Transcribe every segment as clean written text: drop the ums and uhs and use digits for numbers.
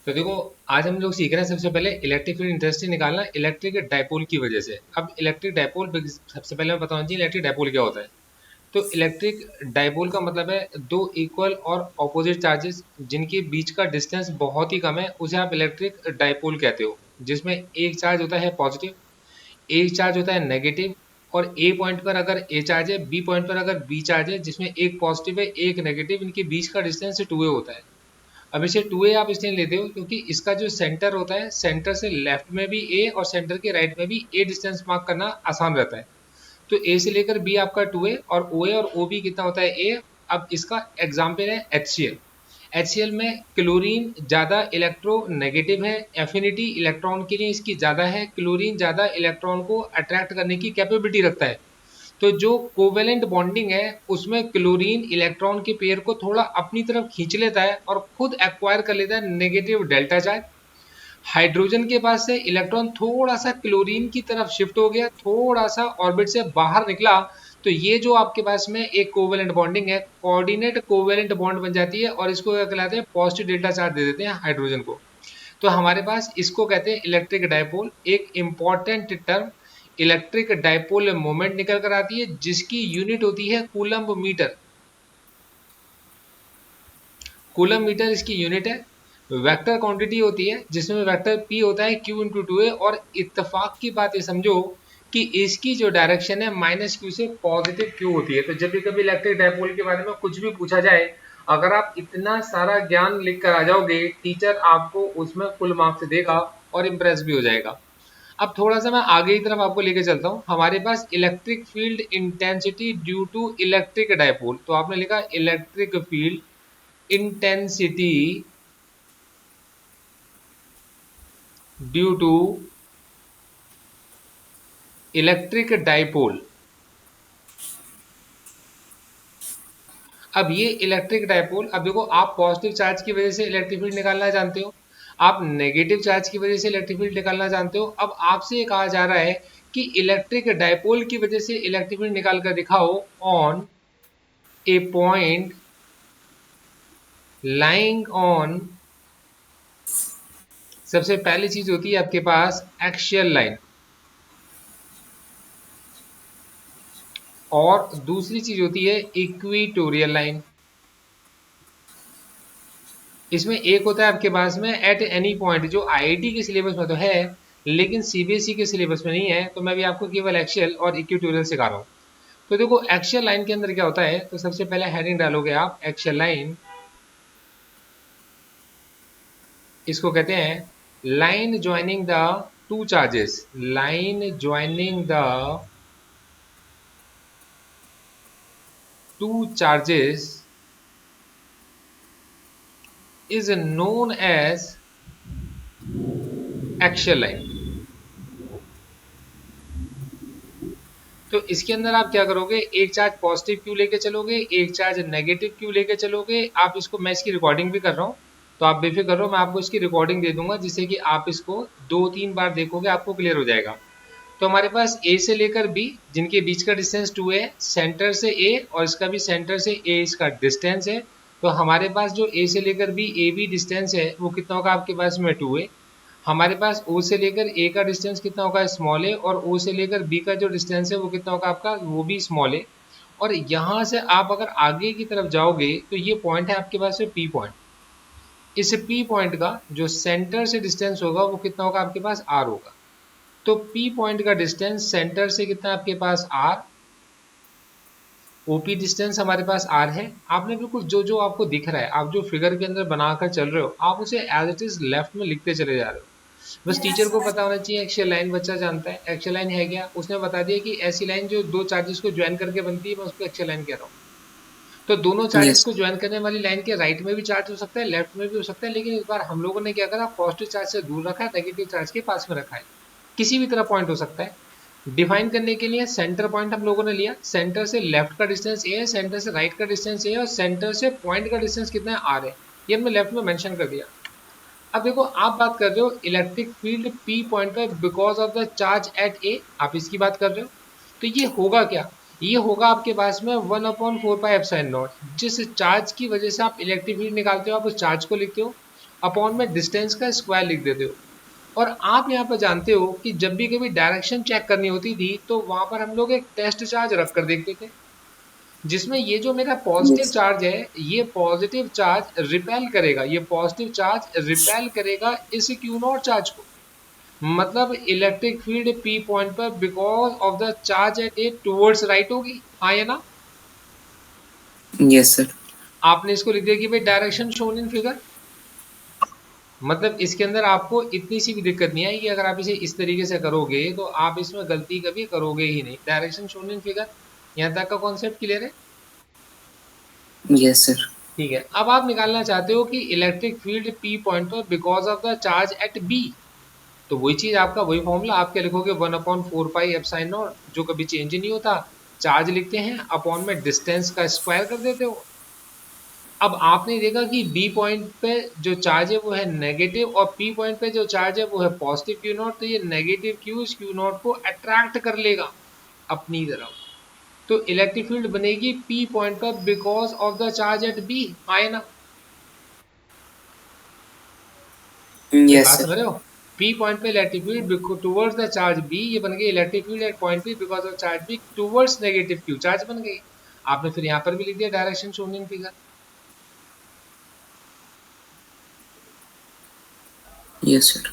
तो देखो, आज हम लोग सीख रहे हैं सबसे पहले इलेक्ट्रिक फील्ड इंटेंसिटी निकालना इलेक्ट्रिक डायपोल की वजह से। अब इलेक्ट्रिक डायपोल, सबसे पहले मैं बताना चाहिए इलेक्ट्रिक डायपोल क्या होता है। तो इलेक्ट्रिक डायपोल का मतलब है दो इक्वल और ऑपोजिट चार्जेस जिनके बीच का डिस्टेंस बहुत ही कम है, उसे आप इलेक्ट्रिक डायपोल कहते हो। जिसमें एक चार्ज होता है पॉजिटिव, एक चार्ज होता है नेगेटिव, और ए पॉइंट पर अगर ए चार्ज है, बी पॉइंट पर अगर बी चार्ज है, जिसमें एक पॉजिटिव है एक नेगेटिव, इनके बीच का डिस्टेंस 2a होता है। अब इसे 2a आप इसलिए लेते हो क्योंकि इसका जो सेंटर होता है, सेंटर से लेफ्ट में भी ए और सेंटर के राइट में भी ए डिस्टेंस मार्क करना आसान रहता है। तो ए से लेकर बी आपका 2a, और ओ ए और ओ बी कितना होता है ए। अब इसका एग्जाम्पल है HCl। HCl में क्लोरीन ज़्यादा इलेक्ट्रोनेगेटिव है, एफिनिटी इलेक्ट्रॉन के लिए इसकी ज़्यादा है, क्लोरीन ज़्यादा इलेक्ट्रॉन को अट्रैक्ट करने की कैपेबिलिटी रखता है। तो जो कोवेलेंट बॉन्डिंग है उसमें क्लोरीन इलेक्ट्रॉन के पेयर को थोड़ा अपनी तरफ खींच लेता है और खुद एक्वायर कर लेता है नेगेटिव डेल्टा चार्ज। हाइड्रोजन के पास से इलेक्ट्रॉन थोड़ा सा क्लोरीन की तरफ शिफ्ट हो गया, थोड़ा सा ऑर्बिट से बाहर निकला, तो ये जो आपके पास में एक कोवेलेंट बॉन्डिंग है, कोऑर्डिनेट कोवेलेंट बॉन्ड बन जाती है, और इसको क्या कहलाते हैं, पॉजिटिव डेल्टा चार्ज दे देते हैं हाइड्रोजन को। तो हमारे पास इसको कहते हैं इलेक्ट्रिक डायपोल। एक important term, electric dipole moment निकल कर आती है जिसकी यूनिट होती है कूलम्ब मीटर। कूलम मीटर इसकी यूनिट है। वेक्टर क्वांटिटी होती है जिसमें वेक्टर p होता है q इंटू टू ए, और इत्तेफाक की बात ये समझो कि इसकी जो डायरेक्शन है -q से पॉजिटिव q होती है। तो जब भी कभी इलेक्ट्रिक डायपोल के बारे में कुछ भी पूछा जाए, अगर आप इतना सारा ज्ञान लिख कर आ जाओगे, टीचर आपको उसमें फुल मार्क्स देगा और इम्प्रेस भी हो जाएगा। अब थोड़ा सा मैं आगे की तरफ आपको लेके चलता हूँ। हमारे पास electric field intensity due to electric dipole, तो आपने लिखा electric field intensity due to electric dipole. अब ये इलेक्ट्रिक डाइपोल, अब देखो, आप पॉजिटिव चार्ज की वजह से इलेक्ट्रिक फील्ड निकालना जानते हो, आप नेगेटिव चार्ज की वजह से इलेक्ट्रिक फील्ड निकालना जानते हो। अब आपसे ये कहा जा रहा है कि इलेक्ट्रिक डाइपोल की वजह से इलेक्ट्रिक फील्ड निकाल कर दिखाओ on A point lying on, सबसे पहली चीज होती है आपके पास एक्सियल लाइन, और दूसरी चीज होती है इक्वेटोरियल लाइन। इसमें एक होता है आपके पास में एट एनी पॉइंट, जो आईआईटी के सिलेबस में तो है लेकिन सीबीएसई के सिलेबस में नहीं है, तो मैं भी आपको केवल एक्शियल और इक्वेटोरियल सिखा रहा हूँ। तो देखो, एक्शियल लाइन के अंदर क्या होता है, तो सबसे पहले हेडिंग डालोगे आप एक्शियल लाइन। इसको कहते हैं line joining the two charges, line joining the two charges is known as axial line. तो इसके अंदर आप क्या करोगे, एक चार्ज पॉजिटिव क्यू लेके चलोगे, एक चार्ज नेगेटिव क्यू लेके चलोगे। आप इसको, मैं इसकी रिकॉर्डिंग भी कर रहा हूँ, तो आप बेफिक्र रहो, मैं आपको इसकी रिकॉर्डिंग दे दूंगा जिससे कि आप इसको 2-3 बार देखोगे आपको क्लियर हो जाएगा। तो हमारे पास ए से लेकर बी, जिनके बीच का डिस्टेंस 2a है, सेंटर से ए और इसका भी सेंटर से ए इसका डिस्टेंस है। तो हमारे पास जो ए से लेकर बी ए बी डिस्टेंस है वो कितना होगा आपके पास में 2a। हमारे पास ओ से लेकर ए का डिस्टेंस कितना होगा स्मॉल ए, और ओ से लेकर बी का जो डिस्टेंस है वो कितना होगा आपका, वो भी स्मॉल ए। और यहाँ से आप अगर आगे की तरफ जाओगे तो ये पॉइंट है आपके पास में पी पॉइंट। इस पी पॉइंट का जो सेंटर से डिस्टेंस होगा वो कितना होगा आपके पास, आर होगा। तो पी पॉइंट का डिस्टेंस सेंटर से कितना आपके पास, आर। ओपी डिस्टेंस हमारे पास आर है। आपने बिल्कुल जो जो आपको दिख रहा है, आप जो फिगर के अंदर बनाकर चल रहे हो, आप उसे एज इट इज लेफ्ट में लिखते चले जा रहे हो। बस टीचर को पता होना चाहिए एक्शियल लाइन, बच्चा जानता है एक्शियल लाइन है क्या, उसने बता दिया कि ऐसी लाइन जो दो चार्जेस को ज्वाइन करके बनती है, मैं उसको एक्शियल लाइन कह रहा हूँ। तो दोनों चार्जेस यस। को ज्वाइन करने वाली लाइन के राइट में भी चार्ज हो सकता है, लेफ्ट में भी हो सकता है, लेकिन इस बार हम लोगों ने क्या करा, पॉजिटिव चार्ज से दूर रखा है, नेगेटिव चार्ज के पास में रखा है। किसी भी तरह पॉइंट हो सकता है। डिफाइन करने के लिए सेंटर पॉइंट हम लोगों ने लिया, सेंटर से लेफ्ट का डिस्टेंस ए है, सेंटर से राइट का डिस्टेंस ए है, और सेंटर से पॉइंट का डिस्टेंस कितना है, आर है। ये हमने लेफ्ट में मेंशन कर दिया। अब देखो, आप बात कर रहे हो इलेक्ट्रिक फील्ड पी पॉइंट पर because of the charge at A, आप इसकी बात कर रहे हो। तो ये होगा क्या, ये होगा आपके पास में 1/4 पाई एप्सिलॉन नॉट। जिस चार्ज की वजह से आप इलेक्ट्रिक फील्ड निकालते हो, आप उस चार्ज को लिखते हो। अपॉन में डिस्टेंस का स्क्वायर लिख देते हो। और आप यहाँ पर जानते हो कि जब भी कभी डायरेक्शन चेक करनी होती थी तो वहां पर हम लोग एक टेस्ट चार्ज रख कर देखते थे, जिसमें ये जो मेरा पॉजिटिव यस चार्ज है ये पॉजिटिव चार्ज रिपेल करेगा, ये पॉजिटिव चार्ज रिपेल करेगा इस क्यू नॉट चार्ज को। मतलब इलेक्ट्रिक फील्ड पी पॉइंट पर because of the charge at A towards right होगी, हाँ या ना। Yes sir. आपने इसको लिख दिया कि भाई डायरेक्शन शोन इन फिगर, मतलब इसके अंदर आपको इतनी सी भी दिक्कत नहीं आएगी अगर आप इसे इस तरीके से करोगे तो आप इसमें गलती कभी करोगे ही नहीं। डायरेक्शन शोन इन फिगर, यहाँ तक का कॉन्सेप्ट क्लियर है। Yes sir. ठीक है, अब आप निकालना चाहते हो कि इलेक्ट्रिक फील्ड पी पॉइंट पर because of the charge at B, तो वही चीज आपका वही फॉर्मूला आप क्या लिखोगे, 1/4 पाई एप्सिलॉन नॉट जो कभी चेंज ही नहीं होता, चार्ज लिखते हैं अपॉन में डिस्टेंस का स्क्वायर कर देते हो। अब आपने देखा कि बी पॉइंट पे जो चार्ज है वो है नेगेटिव और पी पॉइंट पे जो चार्ज है वो है पॉजिटिव क्यू नॉट, तो ये नेगेटिव क्यू इस क्यू नॉट को अट्रैक्ट कर लेगा अपनी तरफ। तो इलेक्ट्रिक फील्ड बनेगी पी पॉइंट पर because of the charge at B, आए ना। मेरी यस बात समझ सर। रहे हो, पी पॉइंट पे electric field towards the charge B, ये बन गई electric field at point B because of charge B towards negative Q charge बन गई। आपने फिर यहाँ पर भी लिख दिया direction shown in figure. Yes sir.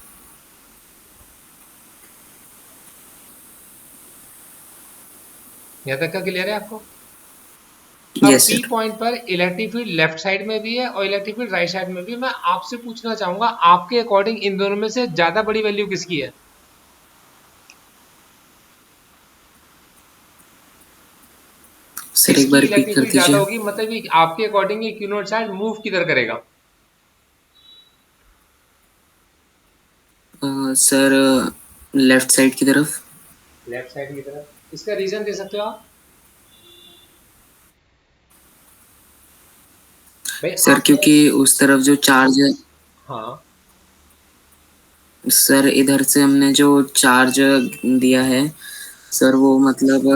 यहाँ तक का क्लियर है आपको। अब यस पी सर। पॉइंट पर इलेक्ट्रिक फील्ड लेफ्ट साइड में भी है और इलेक्ट्रिक फील्ड राइट साइड में भी है। मैं आपसे पूछना चाहूंगा आपके अकॉर्डिंग इन दोनों में से ज्यादा बड़ी वैल्यू किसकी है। सर एक किसकी बार रिपीट इलेक्ट्रिक कर फील्ड ज्यादा दीजिए। होगी, मतलब कि आपके अकॉर्डिंग ये क्यू नॉट चार्ज मूव किधर करेगा। सर लेफ्ट साइड की तरफ। लेफ्ट साइड की तरफ, इसका रीजन दे सकते हो आप। भाई सर आपने, क्योंकि उस तरफ जो चार्ज है, हाँ सर इधर से हमने जो चार्ज दिया है सर वो मतलब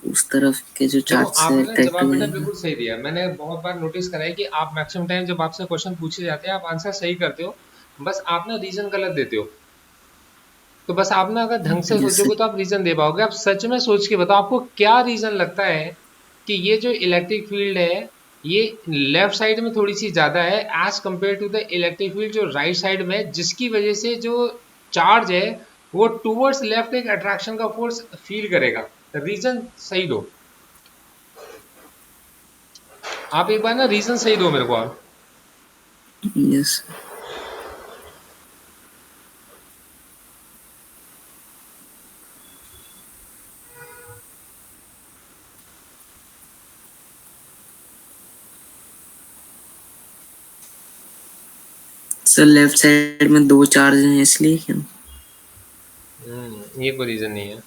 उस तरफ के जो देखो चार्ज से आपने ना अट्रैक्ट जवाब हुए बेटा हैं। बिल्कुल सही दिया, मैंने बहुत बार नोटिस करा है कि आप मैक्सिमम टाइम जब आपसे क्वेश्चन पूछे जाते हैं आप आंसर सही करते हो, बस आप ना रीजन गलत देते हो। तो बस आप ना अगर ढंग से यस सोचोगे सर। तो आप रीजन दे पाओगे। आप सच में सोच के बताओ आपको क्या रीजन लगता है कि ये जो इलेक्ट्रिक फील्ड है ये लेफ्ट साइड में थोड़ी सी ज्यादा है as compare to the electric field जो राइट साइड में है, जिसकी वजह से जो चार्ज है वो टूवर्ड्स लेफ्ट एक अट्रैक्शन का फोर्स फील करेगा। रीजन सही दो, आप एक बार ना रीजन सही दो मेरे को आप। Yes sir. लेफ्ट साइड में दो चार्ज हैं इसलिए क्या। ये कोई रीजन नहीं है।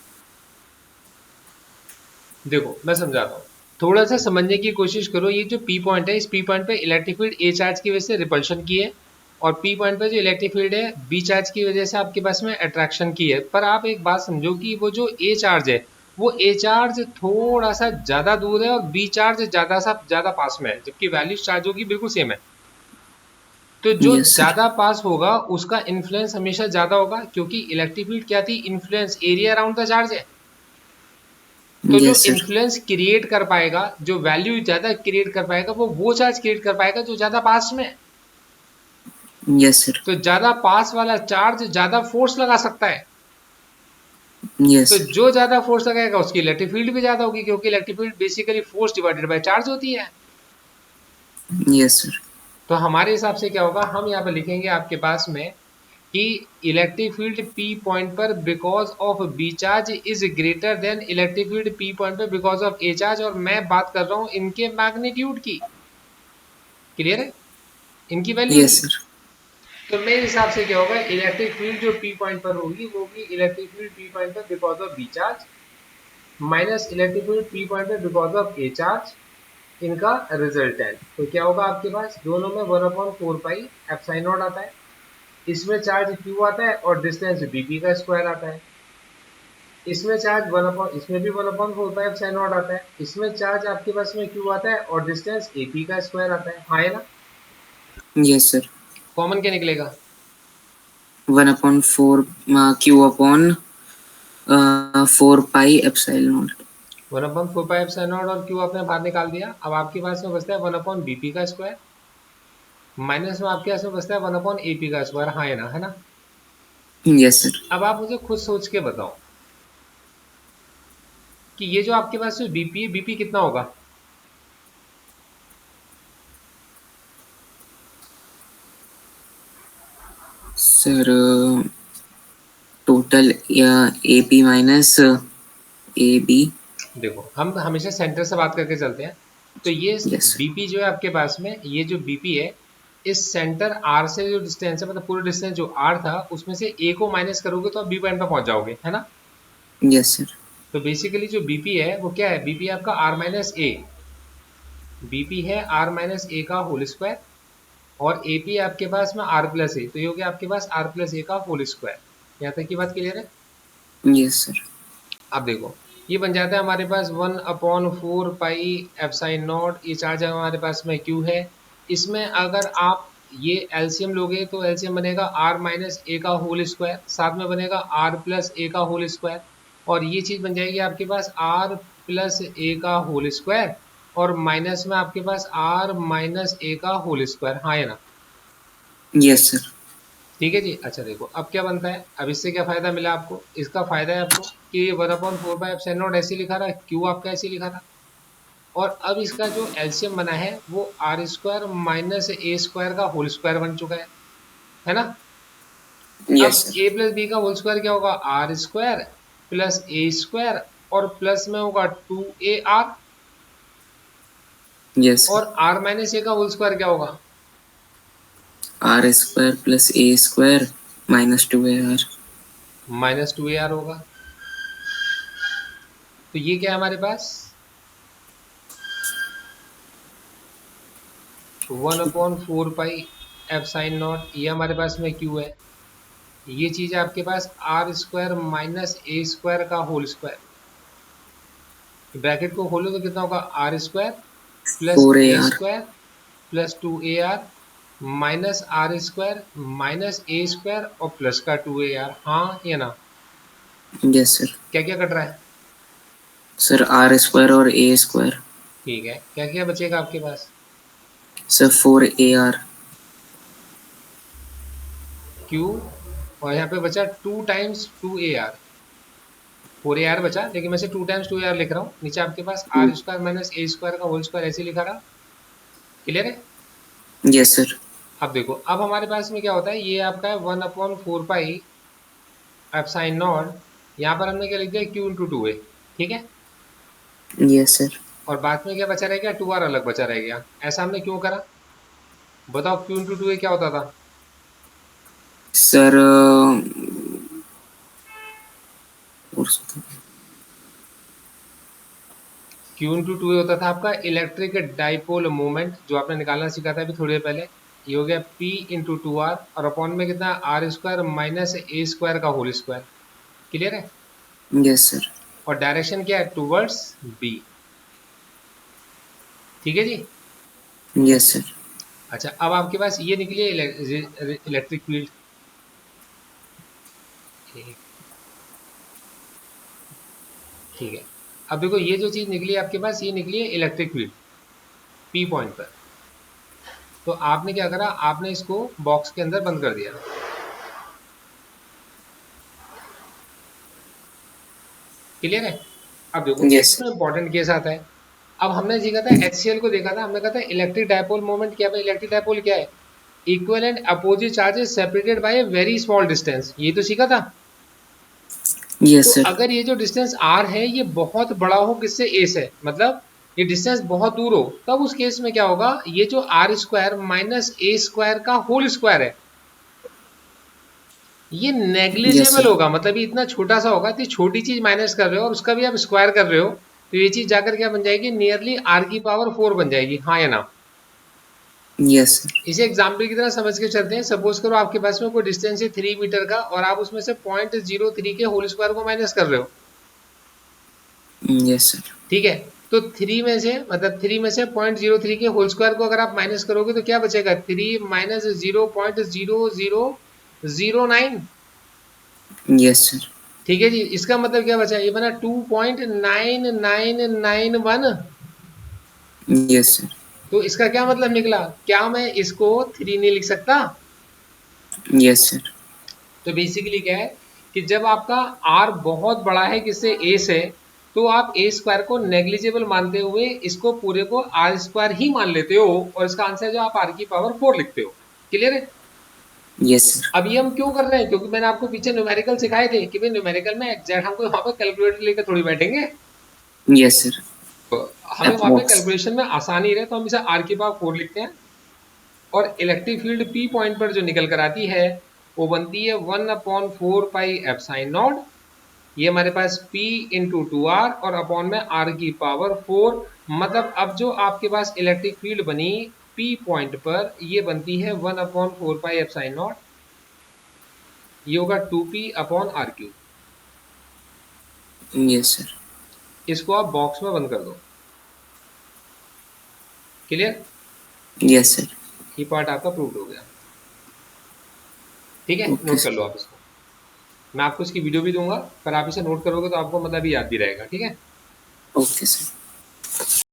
देखो मैं समझाता हूँ, थोड़ा सा समझने की कोशिश करो। ये जो पी पॉइंट है इस पी पॉइंट पे इलेक्ट्रिक फील्ड ए चार्ज की वजह से रिपल्शन की है और पी पॉइंट पे जो इलेक्ट्रिक फील्ड है बी चार्ज की वजह से आपके पास में अट्रैक्शन की है। पर आप एक बात समझो कि वो जो ए चार्ज है वो ए चार्ज थोड़ा सा ज्यादा दूर है और बी चार्ज ज्यादा पास में है, जबकि वैल्यू चार्ज होगी बिल्कुल सेम है। तो जो यस सर। ज्यादा पास होगा उसका इन्फ्लुएंस हमेशा ज्यादा होगा, क्योंकि इलेक्ट्रिक फील्ड क्या थी, influence area around the charge है। तो जो यस सर। इन्फ्लुएंस क्रिएट कर पाएगा, जो वैल्यू ज्यादा क्रिएट कर पाएगा वो चार्ज क्रिएट कर पाएगा जो ज्यादा पास में है। Yes sir. तो ज्यादा पास वाला चार्ज ज्यादा फोर्स लगा सकता है। यस तो सर। जो ज्यादा फोर्स लगाएगा उसकी इलेक्ट्रिक फील्ड भी ज्यादा होगी, क्योंकि electric field basically force divided by charge होती है। Yes sir. तो हमारे हिसाब से क्या होगा, हम यहाँ पे लिखेंगे आपके पास में कि इलेक्ट्रिक फील्ड पी पॉइंट पर because of B charge is greater than electric field P point पर बिकॉज ऑफ ए चार्ज, और मैं बात कर रहा हूँ इनके मैग्नीट्यूड की। क्लियर है, इनकी वैल्यू यस की। सर। तो मेरे हिसाब से क्या होगा, इलेक्ट्रिक फील्ड जो पी पॉइंट पर होगी वो होगी इलेक्ट्रिक फील्ड पी पॉइंट पर because of B charge minus electric field P point पर बिकॉज ऑफ ए चार्ज, इनका रिजल्टेंट। तो क्या होगा आपके पास दोनों में 1/4 पाई एप्सिलॉन नॉट आता है, इसमें चार्ज q आता है और डिस्टेंस bp का स्क्वायर आता है। इसमें चार्ज इसमें भी 1/4 पाई एप्सिलॉन नॉट आता है, इसमें चार्ज आपके पास में q आता है और डिस्टेंस ap का स्क्वायर आता है, हाँ है ना। Yes sir. कॉमन क्या निकलेगा? 1/4 Q upon 4 pi epsilon naught. 1/4πε0 और क्यू आपने बाहर निकाल दिया। अब आपके पास में बचता है 1/bp का स्क्वायर, माइनस में आपके पास में बचता है 1/AP का स्क्वायर, हाँ है ना, है ना। Yes sir. अब आप मुझे खुद सोच के बताओ कि ये जो आपके पास में बीपी है, बीपी कितना होगा? Sir total AP minus AB। देखो हम हमेशा सेंटर से बात करके चलते हैं। तो ये यस सर। बीपी जो है आपके पास में, ये जो बीपी है, इस सेंटर आर से जो डिस्टेंस है, मतलब पूरा डिस्टेंस जो आर था उसमें से ए को माइनस करोगे तो आप बी पॉइंट पे पहुंच जाओगे, है ना। Yes sir. तो बेसिकली जो बीपी है वो क्या है? बीपी आपका आर माइनस ए, बीपी है आर माइनस ए का होल स्क्वायर, और एपी आपके पास में आर प्लस ए, तो ये हो गया आपके पास आर प्लस ए का होल स्क्वायर। यहाँ तक की बात क्लियर है? Yes sir. अब देखो ये बन जाता है हमारे पास 1/4 पाई एप्साइन नॉट, ये चार जगह हमारे पास में क्यू है। इसमें अगर आप ये एलसीएम लोगे तो एलसीएम बनेगा आर माइनस ए का होल स्क्वायर, साथ में बनेगा आर प्लस ए का होल स्क्वायर, और ये चीज बन जाएगी आपके पास आर प्लस ए का होल स्क्वायर, और माइनस में आपके पास आर माइनस ए का होल स्क्वायर, हाँ है ना। Yes sir. ठीक है जी। अच्छा देखो अब क्या बनता है, अब इससे क्या फायदा मिला आपको? इसका फायदा है आपको कि ये 1/4 ऐसे लिखा रहा, क्यू आपका ऐसे लिखा था, और अब इसका जो एलसीएम बना है वो R square minus A square का होल स्क्वायर बन चुका है ना। अब yes sir. A plus B का होल स्क्वायर क्या होगा? R square plus A square, और प्लस में होगा 2AR, यस सर। और आर माइनस ए का होल स्क्वायर क्या होगा? R square plus A square minus 2AR। -2AR होगा। तो ये क्या है हमारे पास? 1/4 पाई एप्साइन नॉट, ये हमारे पास में क्यू है। ये चीज है आपके पास R square minus A square का होल स्क्वायर, ब्रैकेट को खोलो तो कितना होगा? R square plus A 4AR। Square plus 2AR minus R square minus A square और प्लस का 2AR, हाँ या ना। Yes sir. क्या क्या कट रहा है? सर आर स्क्वायर और ए स्क्वायर। ठीक है, क्या क्या बचेगा आपके पास? Sir 4AR। क्यू, और यहाँ पे बचा 2 टाइम्स 2AR, 4AR बचा, लेकिन मैं से 2 टाइम्स 2AR लिख रहा हूँ। नीचे आपके पास R square minus A square का होल स्क्वायर ऐसे लिखा रहा, क्लियर है। Yes sir. अब देखो अब हमारे पास में क्या होता है, ये आपका है 1/4 पाई एप्साइन नॉट, यहाँ पर हमने क्या लिख दिया? क्यू इंटू टू ए, ठीक है। Yes sir. और बाद में क्या बचा रह गया? 2R अलग बचा रह गया। ऐसा हमने क्यों करा? बताओ, क्यू इंटू टू ए क्या होता था? सर क्यू इंटू टू ए होता था आपका इलेक्ट्रिक डाइपोल मोमेंट, जो आपने निकालना सीखा था अभी थोड़ी देर पहले। ये हो गया P इंटू 2R, और अपॉन में कितना? R square minus A square का होल स्क्वायर, क्लियर है। Yes sir. और डायरेक्शन क्या है? टूवर्ड्स बी, ठीक है जी। Yes sir. अच्छा अब आपके पास ये निकली है इलेक्ट्रिक फील्ड, ठीक है। अब देखो ये जो चीज निकली है आपके पास, ये निकली है इलेक्ट्रिक फील्ड पी पॉइंट पर। तो आपने क्या करा? आपने इसको बॉक्स के अंदर बंद कर दिया, क्लियर है। अब देखो यस इसमें इंपॉर्टेंट केस आता है। अब हमने सीखा था HCl को देखा था, हमने कहा था इलेक्ट्रिक डायपोल मोमेंट क्या है? इलेक्ट्रिक डायपोल क्या है? Equal and opposite charges separated by a very small distance, ये तो सीखा था। तो यस सर। अगर ये जो डिस्टेंस r है ये बहुत बड़ा हो किससे? a से, मतलब ये डिस्टेंस बहुत दूर हो, तब उस केस में क्या होगा? ये जो R square minus A square का होल स्क्वायर है ये यस नेग्लिजिबल सर। होगा, मतलब ये इतना छोटा सा होगा, इतनी छोटी चीज माइनस कर रहे हो और उसका भी आप स्क्वायर कर रहे हो, तो ये चीज जाकर क्या बन जाएगी? नियरली r⁴ बन जाएगी, हाँ या ना। Yes sir. इसे एग्जाम्पल की तरह समझ के चलते हैं। सपोज करो आपके पास में कोई डिस्टेंस है 3 मीटर का, और आप उसमें से 0.03 के होल स्क्वायर को माइनस कर रहे हो, यस सर। ठीक है। तो 3 में से मतलब 3 में से 0.03 के होल स्क्वायर को अगर आप माइनस करोगे तो क्या बचेगा? 3 माइनस 0.0009। Yes sir. ठीक है जी, इसका मतलब क्या बचा? ये बना 2.9991। Yes sir. तो इसका क्या मतलब निकला? क्या मैं इसको 3 नहीं लिख सकता? Yes sir. तो बेसिकली क्या है कि जब आपका आर बहुत बड़ा है किससे? ए से, तो आप ए स्क्वायर को नेग्लिजिबल मानते हुए इसको पूरे को आर स्क्वायर ही मान लेते हो, और इसका आंसर जो आप आर की पावर 4 लिखते हो। क्लियर है? Yes sir. अब ये हम क्यों कर रहे हैं? क्योंकि मैंने आपको पीछे न्यूमेरिकल सिखाए थे कि भाई न्यूमेरिकल में एग्जैक्ट हमको वहां पर कैलकुलेटर लेकर थोड़ी बैठेंगे, यस सर। तो हमें वहां पे अप्रोक्स। कैलकुलेशन में आसानी रहे तो हम इसे आर की पावर 4 लिखते हैं। और इलेक्ट्रिक फील्ड पी पॉइंट पर जो निकल कर आती है वो बनती है 1/4 पाई एप्सिलॉन नॉट। ये हमारे पास P इंटू 2R और अपॉन में R की पावर 4। मतलब अब जो आपके पास इलेक्ट्रिक फील्ड बनी P पॉइंट पर, ये बनती है 1/4 पाई एप्सिलॉन नॉट। ये होगा 2P/R क्यूब। Yes sir. इसको आप बॉक्स में बंद कर दो। क्लियर? Yes sir. ये पार्ट आपका प्रूव हो गया। ठीक है, ओके नोट कर लो सर। आप इसको। मैं आपको इसकी वीडियो भी दूंगा, पर आप इसे नोट करोगे तो आपको मतलब भी याद भी रहेगा। ठीक है? Okay sir.